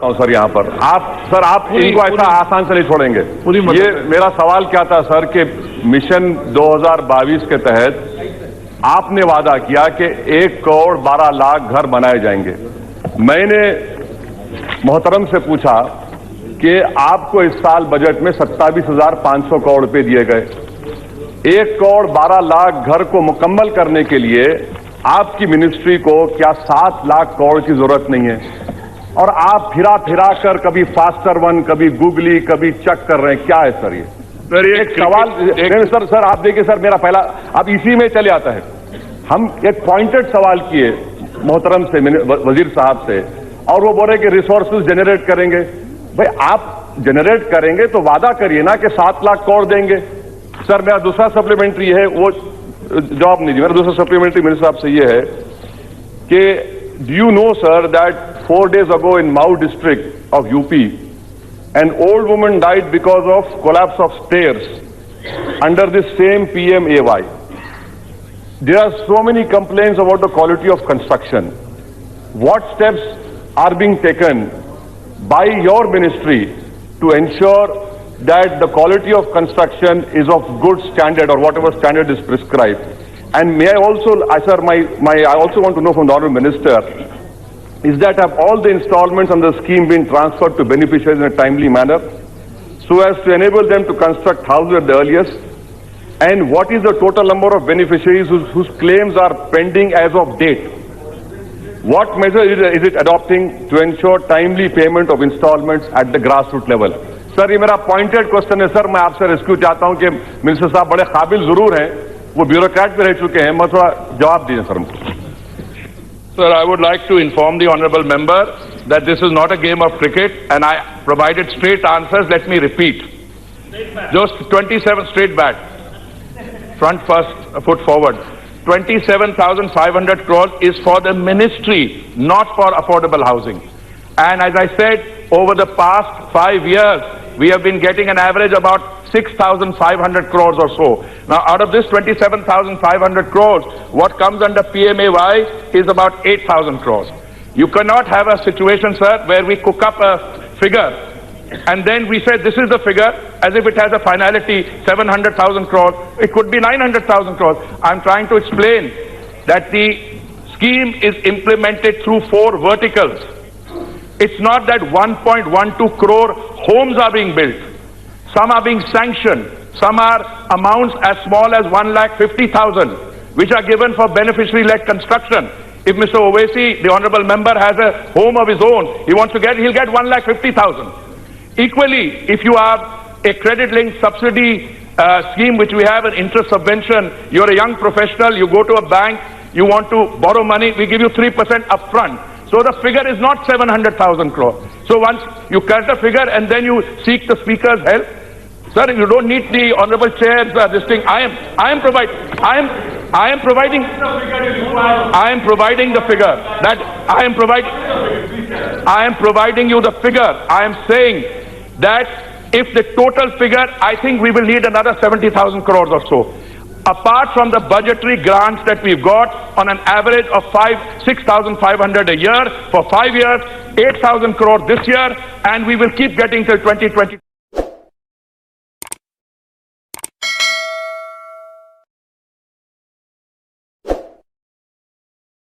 ہوں سر یہاں پر آپ ان کو ایسا آسان سے نہیں چھوڑیں گے. یہ میرا سوال کیا تھا سر کہ مشن 2022 کے تحت آپ نے وعدہ کیا کہ 1 کروڑ 12 لاکھ گھر بنائے جائیں گے. میں نے محترم سے پوچھا کہ آپ کو اس سال بجٹ میں 27,500 کروڑ روپے دیے گئے. 1 کروڑ 12 لاکھ گھر کو مکمل کرنے کے لیے آپ کی منسٹری کو کیا 7 لاکھ کروڑ کی ضرورت نہیں ہے؟ اور آپ پھرا کر کبھی فاسٹر ون، کبھی گوگلی، کبھی چک کر رہے ہیں. کیا ہے سر یہ ایک سوال؟ سر آپ دیکھیے سر، میرا پہلا اب اسی میں چلے آتا ہے. ہم ایک پوائنٹڈ سوال کیے محترم سے، وزیر صاحب سے، اور وہ بول رہے کہ ریسورسز جنریٹ کریں گے. بھائی آپ جنریٹ کریں گے تو وعدہ کریے نا کہ 7 لاکھ کروڑ دیں گے. سر میرا دوسرا سپلیمنٹری ہے، وہ جواب نہیں دی. میرا دوسرا سپلیمنٹری منسٹر صاحب سے یہ ہے کہ do you know sir that 4 days ago in Mau district of UP, an old woman died because of collapse of stairs under this same PMAY. There are so many complaints about the quality of construction. What steps are being taken by your ministry to ensure that the quality of construction is of good standard, or whatever standard is prescribed? And may I also, sir, I also want to know from the Honourable Minister, is that have all the installments on the scheme been transferred to beneficiaries in a timely manner so as to enable them to construct houses at the earliest? And what is the total number of beneficiaries whose claims are pending as of date? What measure is it adopting to ensure timely payment of installments at the grassroots level? سر یہ میرا pointed question ہے سر. میں آپ سے rescue چاہتا ہوں کہ minister صاحب بڑے قابل ضرور ہیں، وہ بیوروکریٹ بھی رہ چکے ہیں. میں تھوڑا جواب دیجیے سر. Sir, I would like to inform the honourable member that this is not a game of cricket, and I provided straight answers. Let me repeat. Just 27 straight bat. Front first, foot forward. 27,500 crores is for the ministry, not for affordable housing. And as I said, over the past 5 years, we have been getting an average about 6,500 crores or so. Now, out of this 27,500 crores, what comes under PMAY is about 8,000 crores. You cannot have a situation, sir, where we cook up a figure and then we say this is the figure as if it has a finality, 700,000 crores. It could be 900,000 crores. I'm trying to explain that the scheme is implemented through 4 verticals. It's not that 1.12 crore homes are being built. Some are being sanctioned. Some are amounts as small as 1,50,000, which are given for beneficiary-led construction. If Mr. Owaisi, the honourable member, has a home of his own, he'll get 1,50,000. Equally, if you have a credit-linked subsidy scheme, which we have an interest subvention, you're a young professional, you go to a bank, you want to borrow money, we give you 3% upfront. So the figure is not 700,000 crore. So once you cut the figure and then you seek the speaker's help, sir, you don't need the honourable chair's this thing. I am providing the figure that I am providing you the figure. I am saying that if the total figure, I think we will need another 70,000 crores or so. Apart from the budgetary grants that we've got on an average of 6,500 a year for 5 years, 8,000 crore this year, and we will keep getting till 2020.